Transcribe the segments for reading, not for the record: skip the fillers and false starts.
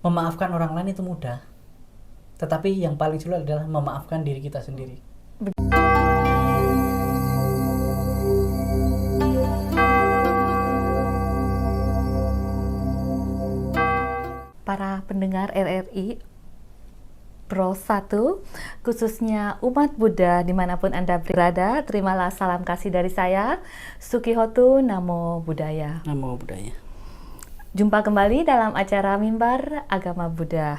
Memaafkan orang lain itu mudah, tetapi yang paling sulit adalah memaafkan diri kita sendiri. Para pendengar RRI Pro 1, khususnya umat Buddha dimanapun Anda berada, terimalah salam kasih dari saya, Sukihotu Namo Buddhaya. Namo Buddhaya. Jumpa kembali dalam acara Mimbar Agama Buddha.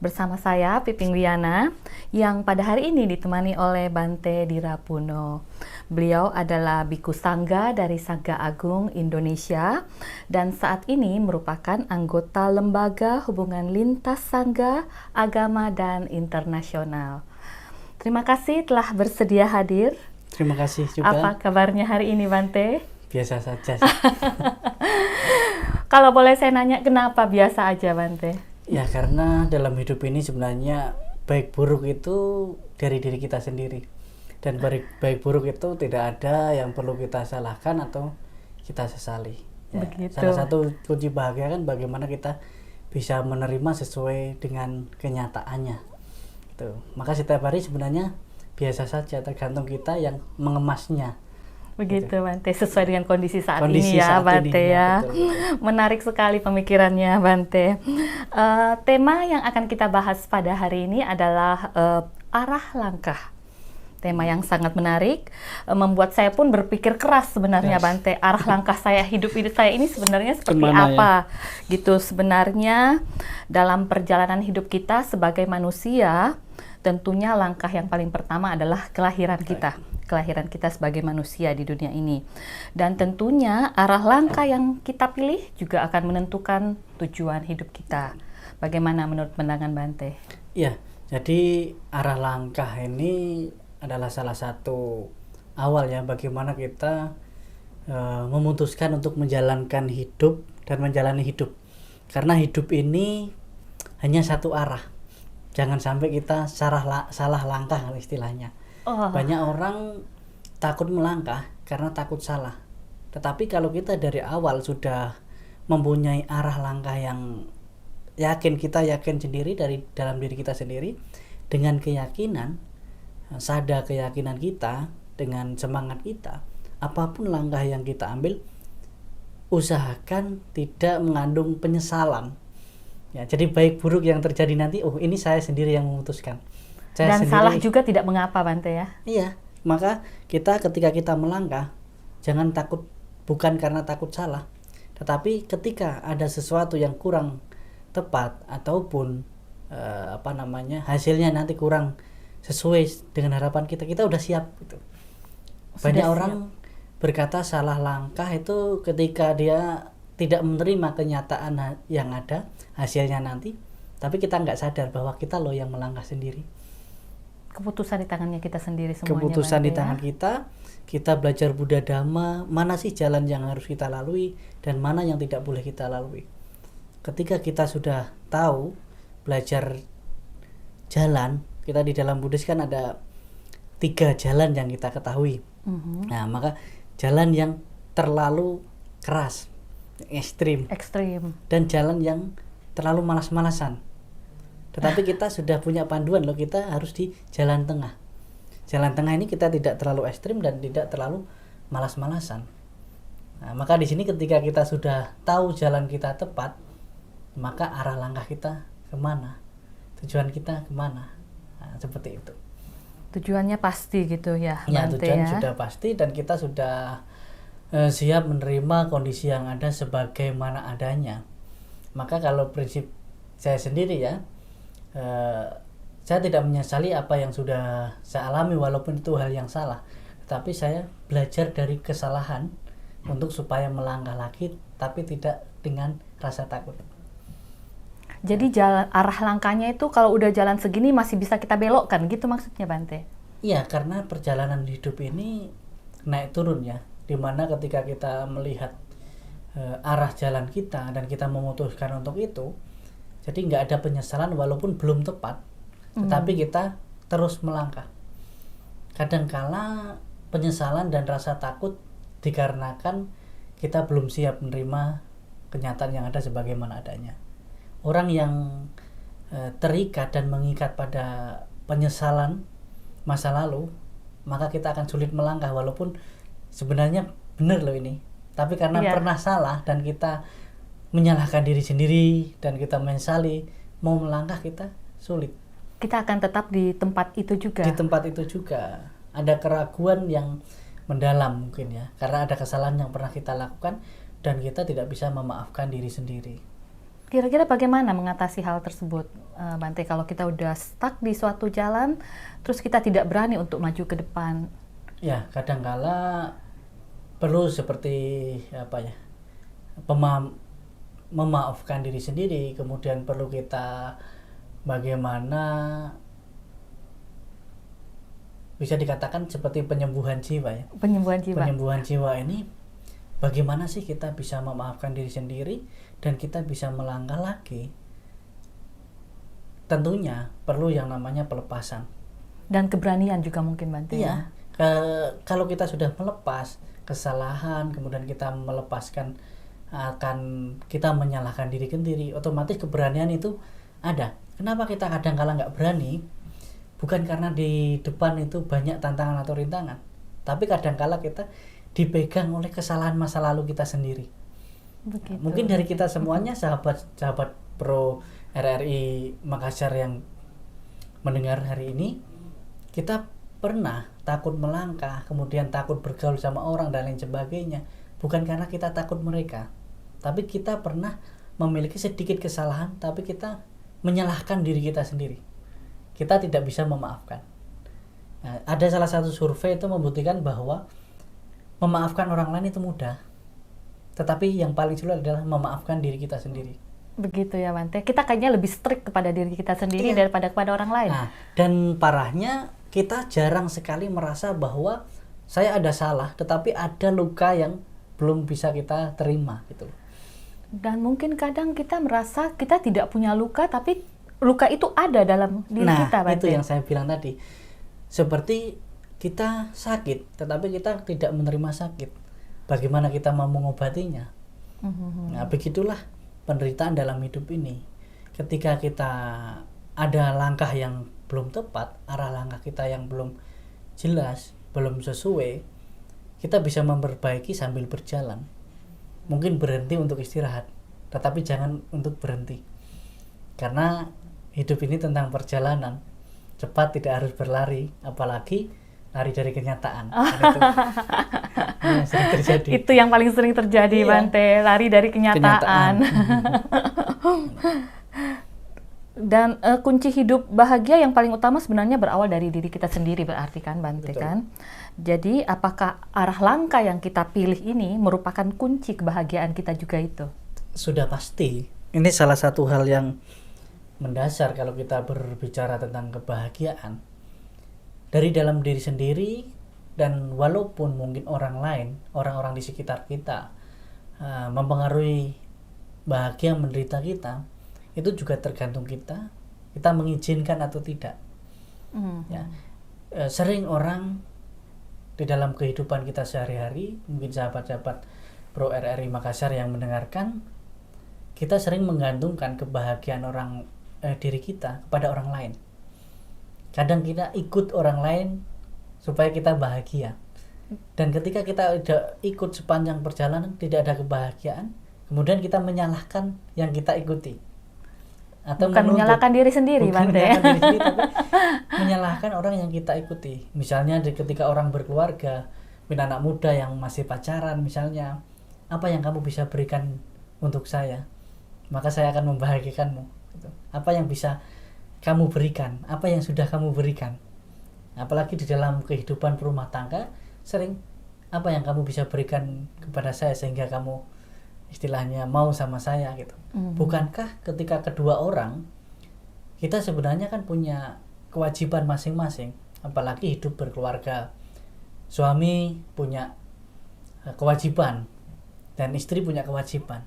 Bersama saya, Piping Liana, yang pada hari ini ditemani oleh Bante Dirapuno. Beliau adalah Biku Sangga dari Sangga Agung Indonesia dan saat ini merupakan anggota Lembaga Hubungan Lintas Sangga, Agama, dan Internasional. Terima kasih telah bersedia hadir. Terima kasih juga. Apa kabarnya hari ini, Bante? Biasa saja sih. Kalau boleh saya nanya, kenapa biasa aja, Bante? Ya, karena dalam hidup ini sebenarnya baik buruk itu dari diri kita sendiri. Dan baik buruk itu tidak ada yang perlu kita salahkan atau kita sesali. Ya, salah satu kunci bahagia kan bagaimana kita bisa menerima sesuai dengan kenyataannya. Gitu. Maka setiap hari sebenarnya biasa saja, tergantung kita yang mengemasnya. Begitu, Bante, sesuai dengan kondisi saat Kondisi ini ya, saat Bante ini, ya. betul. Menarik sekali pemikirannya, Bante. Tema yang akan kita bahas pada hari ini adalah arah langkah. Tema yang sangat menarik, membuat saya pun berpikir keras sebenarnya, Bante. Arah langkah saya hidup saya ini sebenarnya seperti apa? Gitu, sebenarnya dalam perjalanan hidup kita sebagai manusia, tentunya langkah yang paling pertama adalah kelahiran kita. Kelahiran kita sebagai manusia di dunia ini. Dan tentunya arah langkah yang kita pilih juga akan menentukan tujuan hidup kita. Bagaimana menurut pandangan Bante? Ya, jadi arah langkah ini adalah salah satu awal ya bagaimana kita memutuskan untuk menjalankan hidup dan menjalani hidup. Karena hidup ini hanya satu arah. Jangan sampai kita salah langkah istilahnya. Banyak orang takut melangkah karena takut salah. Tetapi kalau kita dari awal sudah mempunyai arah langkah yang kita yakin sendiri dari dalam diri kita sendiri, dengan keyakinan, sadar keyakinan kita, dengan semangat kita, apapun langkah yang kita ambil, usahakan tidak mengandung penyesalan. Ya, jadi baik buruk yang terjadi nanti, ini saya sendiri yang memutuskan. Dan salah juga tidak mengapa, Bante ya. Iya, maka ketika kita melangkah, jangan takut, bukan karena takut salah, tetapi ketika ada sesuatu yang kurang tepat ataupun hasilnya nanti kurang sesuai dengan harapan kita udah siap gitu. Banyak orang berkata salah langkah itu ketika dia tidak menerima kenyataan yang ada, hasilnya nanti, tapi kita nggak sadar bahwa kita loh yang melangkah sendiri. Keputusan di tangannya kita sendiri semuanya. Keputusan di tangan kita belajar Buddha Dhamma, mana sih jalan yang harus kita lalui dan mana yang tidak boleh kita lalui. Ketika kita sudah tahu belajar jalan, kita di dalam Buddhis kan ada 3 jalan yang kita ketahui. Nah, maka jalan yang terlalu keras, ekstrim, dan jalan yang terlalu malas-malasan. Tetapi kita sudah punya panduan loh, kita harus di jalan tengah. Jalan tengah ini kita tidak terlalu ekstrim dan tidak terlalu malas-malasan. Nah, maka di sini ketika kita sudah tahu jalan kita tepat, maka arah langkah kita kemana, tujuan kita kemana. Nah, seperti itu. Tujuannya pasti gitu ya, Ya, Bante tujuan ya. sudah pasti dan kita sudah siap menerima kondisi yang ada sebagaimana adanya. Maka kalau prinsip saya sendiri ya, saya tidak menyesali apa yang sudah saya alami walaupun itu hal yang salah. Tetapi saya belajar dari kesalahan untuk supaya melangkah lagi tapi tidak dengan rasa takut. Jadi arah langkahnya itu kalau udah jalan segini masih bisa kita belokkan gitu maksudnya, Bante? Iya, karena perjalanan hidup ini naik turun ya, dimana ketika kita melihat arah jalan kita dan kita memutuskan untuk itu, jadi nggak ada penyesalan walaupun belum tepat, tetapi kita terus melangkah. Kadangkala penyesalan dan rasa takut dikarenakan kita belum siap menerima kenyataan yang ada sebagaimana adanya. Orang yang terikat dan mengikat pada penyesalan masa lalu, maka kita akan sulit melangkah walaupun sebenarnya benar loh ini. Tapi karena pernah salah dan kita menyalahkan diri sendiri dan kita menyesali, mau melangkah kita sulit. Kita akan tetap di tempat itu juga. Di tempat itu juga ada keraguan yang mendalam mungkin ya, karena ada kesalahan yang pernah kita lakukan dan kita tidak bisa memaafkan diri sendiri. Kira-kira bagaimana mengatasi hal tersebut, Bante, kalau kita udah stuck di suatu jalan, terus kita tidak berani untuk maju ke depan? Ya, kadangkala perlu seperti memaafkan diri sendiri, kemudian perlu kita bagaimana bisa dikatakan seperti penyembuhan jiwa ya. Penyembuhan jiwa ini bagaimana sih kita bisa memaafkan diri sendiri dan kita bisa melangkah lagi. Tentunya perlu yang namanya pelepasan. Dan keberanian juga mungkin, Bante. Iya. Kalau kita sudah melepas kesalahan, kemudian kita melepaskan akan kita menyalahkan diri sendiri, otomatis keberanian itu ada. Kenapa kita kadang-kala nggak berani? Bukan karena di depan itu banyak tantangan atau rintangan, tapi kadang-kala kita dipegang oleh kesalahan masa lalu kita sendiri. Begitu. Mungkin dari kita semuanya, sahabat Pro RRI Makassar yang mendengar hari ini, kita pernah takut melangkah, kemudian takut bergaul sama orang dan lain sebagainya. Bukan karena kita takut mereka, tapi kita pernah memiliki sedikit kesalahan, tapi kita menyalahkan diri kita sendiri. Kita tidak bisa memaafkan. Nah, ada salah satu survei itu membuktikan bahwa memaafkan orang lain itu mudah, tetapi yang paling sulit adalah memaafkan diri kita sendiri. Begitu ya, Bante. Kita kayaknya lebih strict kepada diri kita sendiri daripada kepada orang lain. Nah, dan parahnya kita jarang sekali merasa bahwa saya ada salah, tetapi ada luka yang belum bisa kita terima gitu. Dan mungkin kadang kita merasa kita tidak punya luka, tapi luka itu ada dalam diri kita, Bante. Itu yang saya bilang tadi. Seperti kita sakit, tetapi kita tidak menerima sakit. Bagaimana kita mau mengobatinya? Nah, begitulah penderitaan dalam hidup ini. Ketika kita ada langkah yang belum tepat, arah langkah kita yang belum jelas, belum sesuai, kita bisa memperbaiki sambil berjalan. Mungkin berhenti untuk istirahat, tetapi jangan untuk berhenti. Karena hidup ini tentang perjalanan. Cepat tidak harus berlari, apalagi lari dari kenyataan. Itu yang sering terjadi. Itu yang paling sering terjadi, Bante, lari dari kenyataan. Dan kunci hidup bahagia yang paling utama sebenarnya berawal dari diri kita sendiri, berarti kan, Bante. Betul. Kan? Jadi apakah arah langkah yang kita pilih ini merupakan kunci kebahagiaan kita juga itu? Sudah pasti. Ini salah satu hal yang mendasar kalau kita berbicara tentang kebahagiaan. Dari dalam diri sendiri, dan walaupun mungkin orang lain, orang-orang di sekitar kita mempengaruhi bahagia menderita kita, itu juga tergantung kita mengizinkan atau tidak. Ya, sering orang di dalam kehidupan kita sehari-hari, mungkin sahabat-sahabat Pro RRI Makassar yang mendengarkan, kita sering menggantungkan kebahagiaan diri kita kepada orang lain. Kadang kita ikut orang lain supaya kita bahagia. Dan ketika kita udah ikut sepanjang perjalanan tidak ada kebahagiaan, kemudian kita menyalahkan yang kita ikuti. Atau bukan menyalahkan diri sendiri, Bante. Tapi menyalahkan orang yang kita ikuti. Misalnya ketika orang berkeluarga, anak muda yang masih pacaran misalnya, apa yang kamu bisa berikan untuk saya? Maka saya akan membahagiakanmu. Apa yang bisa kamu berikan? Apa yang sudah kamu berikan? Apalagi di dalam kehidupan berumah tangga, sering apa yang kamu bisa berikan kepada saya sehingga kamu istilahnya mau sama saya gitu. Bukankah ketika kedua orang, kita sebenarnya kan punya kewajiban masing-masing, apalagi hidup berkeluarga. Suami punya kewajiban dan istri punya kewajiban.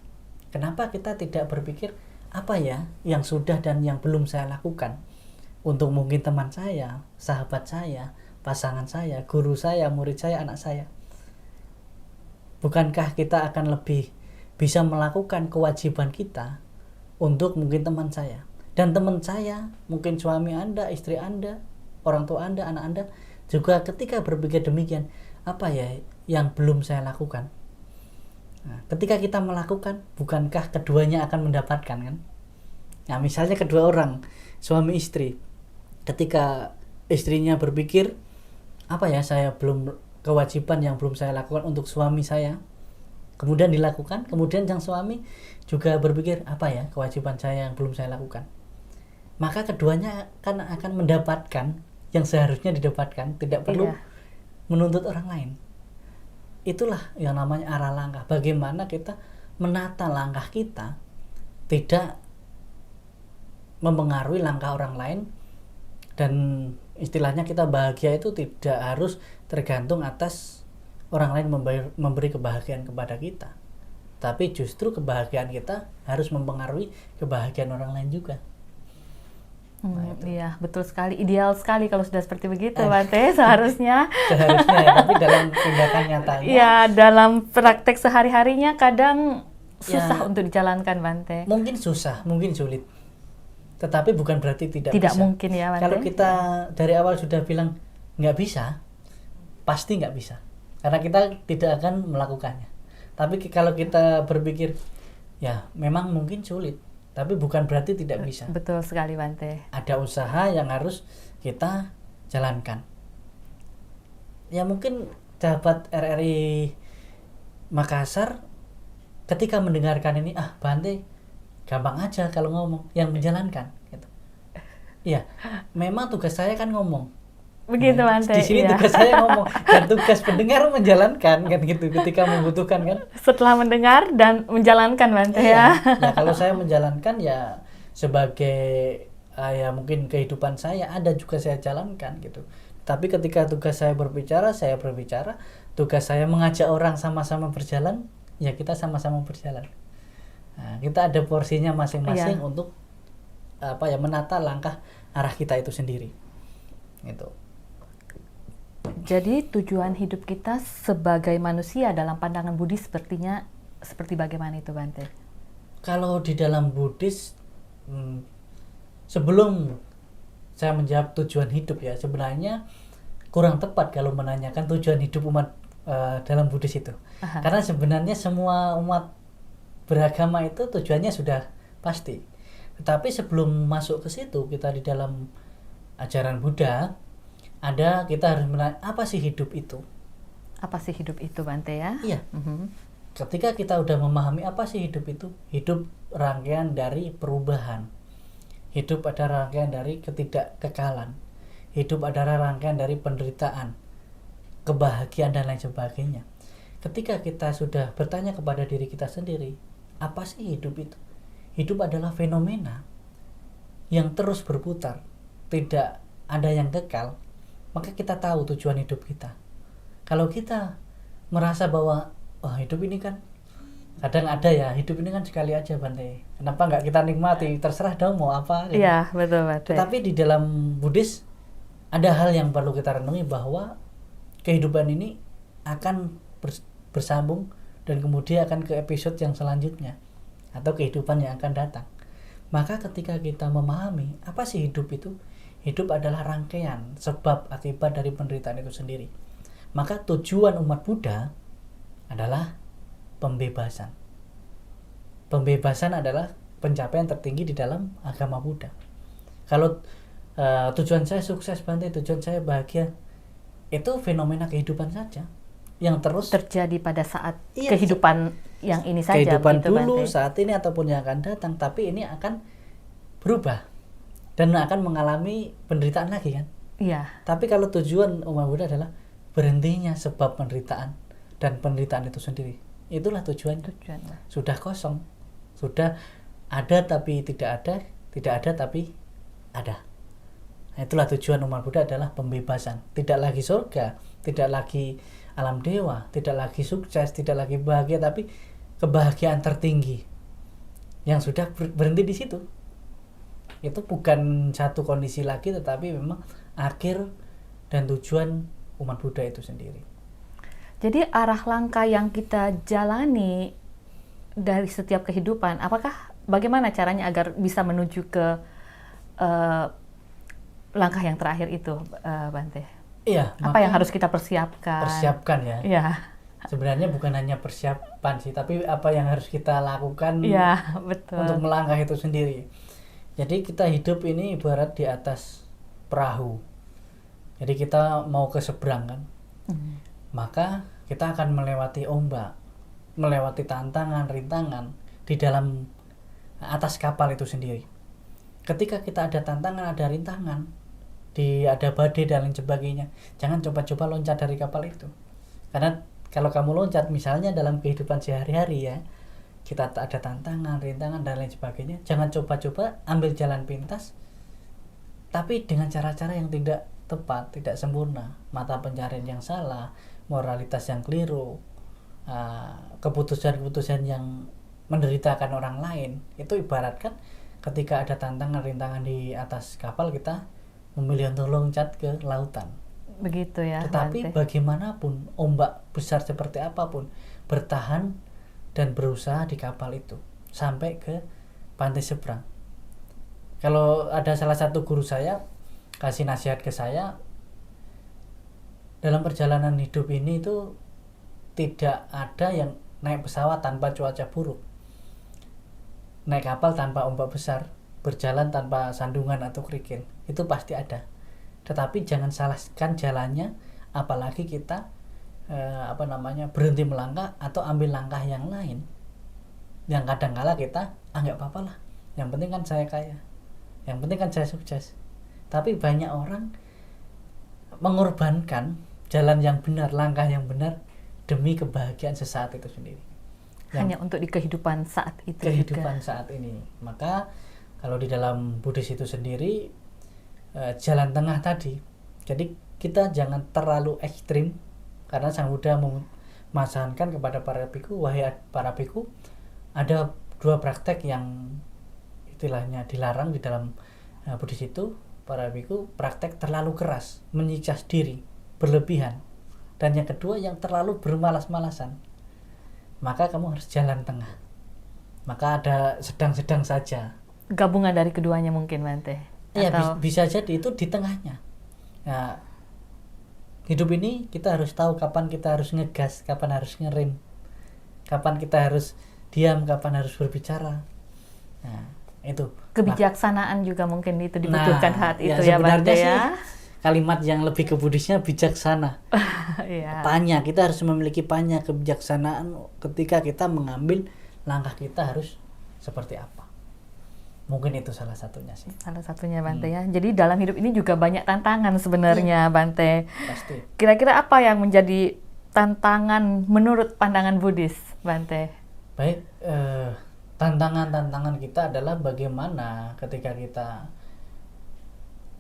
Kenapa kita tidak berpikir apa ya yang sudah dan yang belum saya lakukan untuk mungkin teman saya, sahabat saya, pasangan saya, guru saya, murid saya, anak saya? Bukankah kita akan lebih bisa melakukan kewajiban kita untuk mungkin teman saya? Dan teman saya, mungkin suami Anda, istri Anda, orang tua Anda, anak Anda juga ketika berpikir demikian, apa ya yang belum saya lakukan? Nah, ketika kita melakukan, bukankah keduanya akan mendapatkan kan? Nah, misalnya kedua orang, suami istri, ketika istrinya berpikir, apa ya saya belum, kewajiban yang belum saya lakukan untuk suami saya, kemudian dilakukan, kemudian sang suami juga berpikir, apa ya kewajiban saya yang belum saya lakukan, maka keduanya akan mendapatkan yang seharusnya didapatkan, tidak perlu menuntut orang lain. Itulah yang namanya arah langkah. Bagaimana kita menata langkah kita tidak mempengaruhi langkah orang lain, dan istilahnya kita bahagia itu tidak harus tergantung atas orang lain memberi kebahagiaan kepada kita, tapi justru kebahagiaan kita harus mempengaruhi kebahagiaan orang lain juga. Iya, betul sekali. Ideal sekali kalau sudah seperti begitu, Bante, seharusnya. Seharusnya ya, tapi dalam tindakan nyatanya. Iya, dalam praktek sehari-harinya kadang susah untuk dijalankan, Bante. Mungkin susah, mungkin sulit. Tetapi bukan berarti tidak bisa. Mungkin ya, Bante. Kalau kita dari awal sudah bilang nggak bisa, pasti nggak bisa. Karena kita tidak akan melakukannya. Tapi kalau kita berpikir, ya memang mungkin sulit, tapi bukan berarti tidak bisa. Betul sekali, Bante. Ada usaha yang harus kita jalankan. Ya mungkin sahabat RRI Makassar ketika mendengarkan ini, Bante gampang aja kalau ngomong, yang menjalankan gitu. Iya, memang tugas saya kan ngomong. Begitu, Bante. Di sini tugas saya ngomong, dan tugas pendengar menjalankan kan gitu ketika membutuhkan kan. Setelah mendengar dan menjalankan, Bante, ya. Ya kalau saya menjalankan ya sebagai ya mungkin kehidupan saya ada juga saya jalankan gitu. Tapi ketika tugas saya berbicara, tugas saya mengajak orang sama-sama berjalan, ya kita sama-sama berjalan. Nah, kita ada porsinya masing-masing untuk menata langkah arah kita itu sendiri. Gitu. Jadi tujuan hidup kita sebagai manusia dalam pandangan Buddhis sepertinya seperti bagaimana itu, Bante? Kalau di dalam Buddhis, sebelum saya menjawab tujuan hidup ya, sebenarnya kurang tepat kalau menanyakan tujuan hidup umat dalam Buddhis itu. Karena sebenarnya semua umat beragama itu tujuannya sudah pasti. Tetapi sebelum masuk ke situ, kita di dalam ajaran Buddha kita harus menanya, apa sih hidup itu? Apa sih hidup itu, Bante, ya? Iya. Ketika kita udah memahami apa sih hidup itu, hidup rangkaian dari perubahan, hidup adalah rangkaian dari ketidakkekalan, hidup adalah rangkaian dari penderitaan, kebahagiaan dan lain sebagainya. Ketika kita sudah bertanya kepada diri kita sendiri, apa sih hidup itu? Hidup adalah fenomena yang terus berputar, tidak ada yang kekal. Maka kita tahu tujuan hidup kita. Kalau kita merasa bahwa hidup ini kan kadang ada ya, hidup ini kan sekali aja, Bante. Kenapa nggak kita nikmati? Terserah dong mau apa. Iya, betul, Bante. Tetapi di dalam Buddhis ada hal yang perlu kita renungi, bahwa kehidupan ini akan bersambung dan kemudian akan ke episode yang selanjutnya atau kehidupan yang akan datang. Maka ketika kita memahami apa sih hidup itu, hidup adalah rangkaian sebab akibat dari penderitaan itu sendiri. Maka tujuan umat Buddha adalah pembebasan. Pembebasan adalah pencapaian tertinggi di dalam agama Buddha. Kalau tujuan saya sukses, Bante, tujuan saya bahagia, itu fenomena kehidupan saja yang terus terjadi pada saat kehidupan yang ini saja. Kehidupan begitu, dulu, Bante. saat ini ataupun yang akan datang, tapi ini akan berubah dan akan mengalami penderitaan lagi kan. Iya. Tapi kalau tujuan umat Buddha adalah berhentinya sebab penderitaan dan penderitaan itu sendiri, itulah tujuan. Sudah kosong, sudah ada tapi tidak ada, tidak ada tapi ada. Nah, itulah tujuan umat Buddha adalah pembebasan. Tidak lagi surga, tidak lagi alam dewa, tidak lagi sukses, tidak lagi bahagia, tapi kebahagiaan tertinggi yang sudah berhenti di situ. Itu bukan satu kondisi lagi, tetapi memang akhir dan tujuan umat Buddha itu sendiri. Jadi arah langkah yang kita jalani dari setiap kehidupan, bagaimana caranya agar bisa menuju ke uh, langkah yang terakhir itu, Bante? Iya. Apa yang harus kita persiapkan? Persiapkan ya. Iya. Sebenarnya bukan hanya persiapan sih, tapi apa yang harus kita lakukan betul. untuk melangkah itu sendiri. Jadi kita hidup ini ibarat di atas perahu. Jadi kita mau ke seberang kan. Maka kita akan melewati ombak, melewati tantangan, rintangan di dalam atas kapal itu sendiri. Ketika kita ada tantangan, ada rintangan, ada badai dan lain sebagainya, jangan coba-coba loncat dari kapal itu. Karena kalau kamu loncat misalnya dalam kehidupan sehari-hari ya, kita ada tantangan, rintangan dan lain sebagainya, jangan coba-coba ambil jalan pintas tapi dengan cara-cara yang tidak tepat, tidak sempurna, mata pencarian yang salah, moralitas yang keliru, keputusan-keputusan yang menderitakan orang lain. Itu ibaratkan ketika ada tantangan, rintangan di atas kapal, kita memilih untuk loncat ke lautan. Begitu ya. Tetapi bagaimanapun, ombak besar seperti apapun, bertahan dan berusaha di kapal itu sampai ke pantai seberang. Kalau ada salah satu guru saya kasih nasihat ke saya, dalam perjalanan hidup ini itu tidak ada yang naik pesawat tanpa cuaca buruk, naik kapal tanpa ombak besar, berjalan tanpa sandungan atau kerikil. Itu pasti ada. Tetapi jangan salahkan jalannya, apalagi kita berhenti melangkah atau ambil langkah yang lain yang kadang-kala kita nggak apa-apa lah, yang penting kan saya kaya, yang penting kan saya sukses. Tapi banyak orang mengorbankan jalan yang benar, langkah yang benar demi kebahagiaan sesaat itu sendiri, hanya untuk di kehidupan saat itu, kehidupan juga saat ini. Maka kalau di dalam Buddhis itu sendiri, jalan tengah tadi, jadi kita jangan terlalu ekstrim, karena Sang Buddha memasarankan kepada para biku, wahai para biku, ada dua praktek yang istilahnya dilarang di dalam Buddhis itu. Para biku, praktek terlalu keras, menyiksa diri berlebihan, dan yang kedua yang terlalu bermalas-malasan. Maka kamu harus jalan tengah. Maka ada sedang-sedang saja, gabungan dari keduanya mungkin, Bante. Iya, bisa jadi itu di tengahnya. Nah, hidup ini kita harus tahu kapan kita harus ngegas, kapan harus ngerem, kapan kita harus diam, kapan harus berbicara. Nah, itu kebijaksanaan juga mungkin itu dibutuhkan saat itu ya, Bante ya. Kalimat yang lebih ke Buddhisnya bijaksana. Panya, kita harus memiliki panya, kebijaksanaan ketika kita mengambil langkah kita harus seperti apa. Mungkin itu salah satunya sih. Salah satunya, Bante ya. Jadi dalam hidup ini juga banyak tantangan sebenarnya, Bante. Pasti. Kira-kira apa yang menjadi tantangan menurut pandangan Buddhis, Bante? Baik, tantangan-tantangan kita adalah bagaimana ketika kita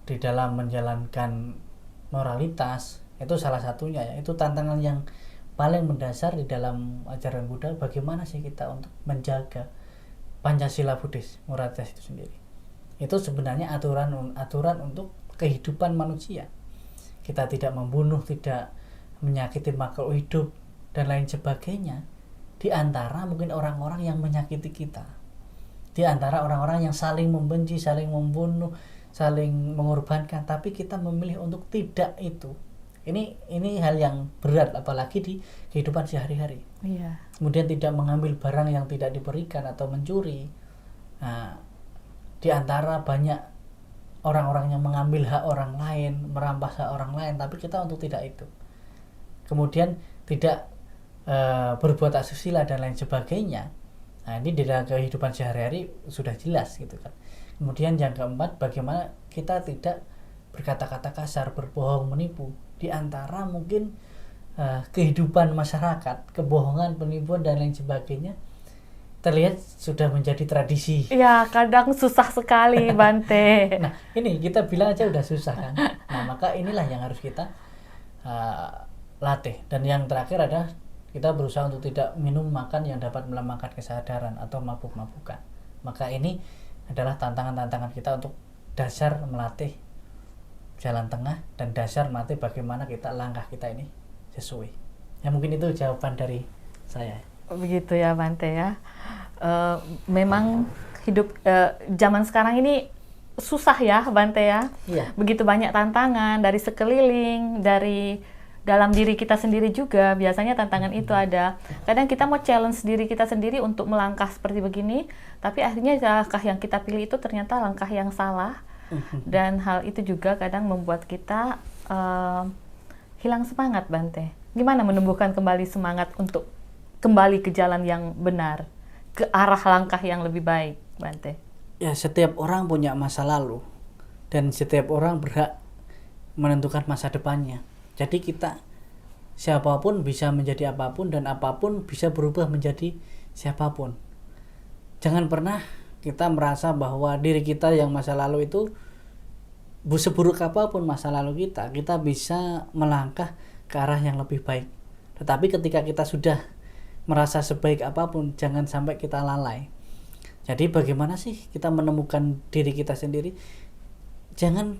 di dalam menjalankan moralitas, itu salah satunya ya. Itu tantangan yang paling mendasar di dalam ajaran Buddha, bagaimana sih kita untuk menjaga Pancasila Buddhis, moralitas itu sendiri. Itu sebenarnya aturan untuk kehidupan manusia. Kita tidak membunuh, tidak menyakiti makhluk hidup dan lain sebagainya. Di antara mungkin orang-orang yang menyakiti kita, di antara orang-orang yang saling membenci, saling membunuh, saling mengorbankan, tapi kita memilih untuk tidak itu. Ini hal yang berat, apalagi di kehidupan sehari-hari. Iya. Kemudian tidak mengambil barang yang tidak diberikan atau mencuri. Nah, di antara banyak orang-orang yang mengambil hak orang lain, merampas hak orang lain, tapi kita untuk tidak itu. Kemudian tidak berbuat asusila dan lain sebagainya. Nah, ini di dalam kehidupan sehari-hari sudah jelas gitu kan. Kemudian yang keempat, bagaimana kita tidak berkata-kata kasar, berbohong, menipu. Di antara mungkin kehidupan masyarakat, kebohongan, penipuan dan lain sebagainya terlihat sudah menjadi tradisi. Ya, kadang susah sekali, Bante. Nah, ini kita bilang aja udah susah kan. Nah, maka inilah yang harus kita latih. Dan yang terakhir adalah kita berusaha untuk tidak minum makan yang dapat melemahkan kesadaran atau mabuk-mabukan. Maka ini adalah tantangan-tantangan kita untuk dasar melatih jalan tengah dan dasar melatih bagaimana kita langkah kita ini sesuai. Ya mungkin itu jawaban dari saya. Begitu ya, Bante ya. Memang hidup zaman sekarang ini susah ya Bante ya. Iya. Begitu banyak tantangan dari sekeliling, dari dalam diri kita sendiri juga. Biasanya tantangan itu ada. Kadang kita mau challenge diri kita sendiri untuk melangkah seperti begini, tapi akhirnya langkah yang kita pilih itu ternyata langkah yang salah. Dan hal itu juga kadang membuat kita hilang semangat, Bante. Gimana menumbuhkan kembali semangat untuk kembali ke jalan yang benar, ke arah langkah yang lebih baik, Bante? Ya, setiap orang punya masa lalu dan setiap orang berhak menentukan masa depannya. Jadi kita, siapapun bisa menjadi apapun dan apapun bisa berubah menjadi siapapun. Jangan pernah kita merasa bahwa diri kita yang masa lalu itu, seburuk apapun masa lalu kita bisa melangkah ke arah yang lebih baik. Tetapi ketika kita sudah merasa sebaik apapun, jangan sampai kita lalai. Jadi bagaimana sih kita menemukan diri kita sendiri? Jangan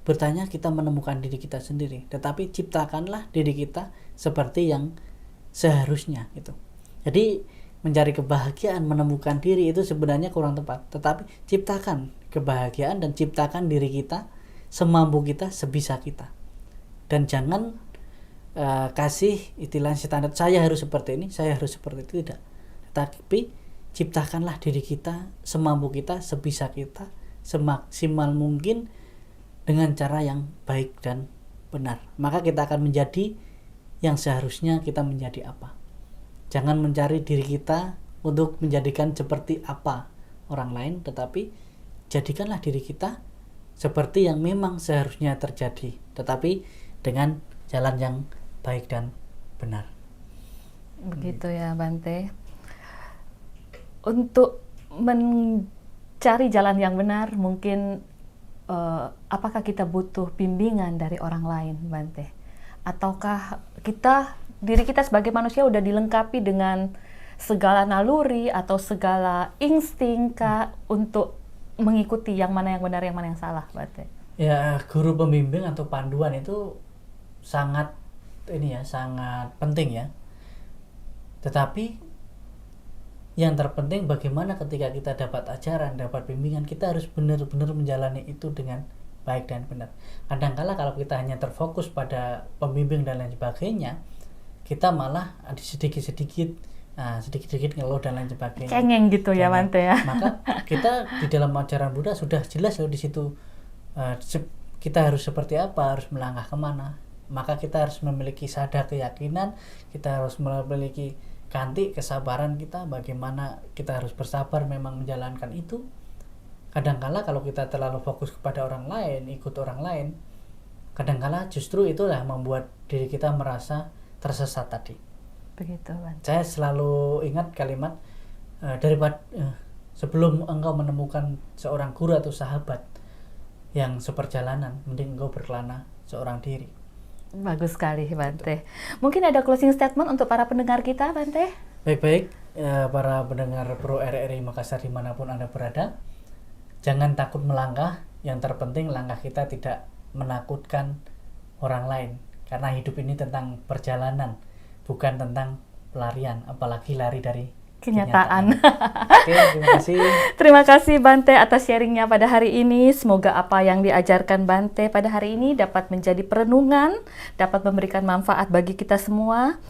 bertanya kita menemukan diri kita sendiri, tetapi ciptakanlah diri kita seperti yang seharusnya gitu. Jadi mencari kebahagiaan, menemukan diri itu sebenarnya kurang tepat, tetapi ciptakan kebahagiaan dan ciptakan diri kita semampu kita, sebisa kita. Dan jangan kasih istilah standar, saya harus seperti ini, saya harus seperti itu, tidak. Tetapi ciptakanlah diri kita semampu kita, sebisa kita, semaksimal mungkin dengan cara yang baik dan benar. Maka kita akan menjadi yang seharusnya kita menjadi apa. Jangan mencari diri kita untuk menjadikan seperti apa orang lain, tetapi jadikanlah diri kita seperti yang memang seharusnya terjadi, tetapi dengan jalan yang baik dan benar. Begitu ya, Bante. Untuk mencari jalan yang benar, mungkin apakah kita butuh bimbingan dari orang lain, Bante? Ataukah diri kita sebagai manusia udah dilengkapi dengan segala naluri atau segala insting untuk mengikuti yang mana yang benar, yang mana yang salah, Bante? Ya, guru pembimbing atau panduan itu sangat penting ya. Tetapi yang terpenting bagaimana ketika kita dapat ajaran, dapat bimbingan, kita harus benar-benar menjalani itu dengan baik dan benar. Kadang-kala kalau kita hanya terfokus pada pembimbing dan lain sebagainya, kita malah sedikit-sedikit ngeluh dan lain sebagainya. Cengeng gitu ya, Bante ya. Maka kita di dalam ajaran Buddha sudah jelas loh di situ kita harus seperti apa, harus melangkah kemana. Maka kita harus memiliki sadar keyakinan, kita harus memiliki ganti kesabaran kita, bagaimana kita harus bersabar memang menjalankan itu. Kadangkala kalau kita terlalu fokus kepada orang lain, ikut orang lain, kadangkala justru itulah membuat diri kita merasa tersesat tadi. Begitu, Bante. Saya selalu ingat kalimat daripada sebelum engkau menemukan seorang guru atau sahabat yang seperjalanan, mending engkau berkelana seorang diri. Bagus sekali, Bante. Mungkin ada closing statement untuk para pendengar kita, Bante? Baik-baik, para pendengar Pro RRI Makassar dimanapun Anda berada, jangan takut melangkah. Yang terpenting langkah kita tidak menakutkan orang lain, karena hidup ini tentang perjalanan, bukan tentang pelarian, apalagi lari dari kenyataan. Oke, terima kasih. Terima kasih, Bante, atas sharingnya pada hari ini. Semoga apa yang diajarkan Bante pada hari ini dapat menjadi perenungan, dapat memberikan manfaat bagi kita semua,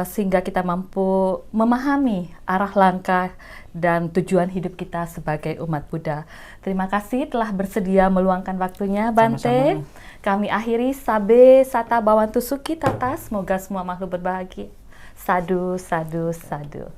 sehingga kita mampu memahami arah langkah dan tujuan hidup kita sebagai umat Buddha. Terima kasih telah bersedia meluangkan waktunya, Bante. Sama-sama. Kami akhiri Sabe Sata Bawantu Suki Tata. Semoga semua makhluk berbahagia. Sadu, sadu, sadu.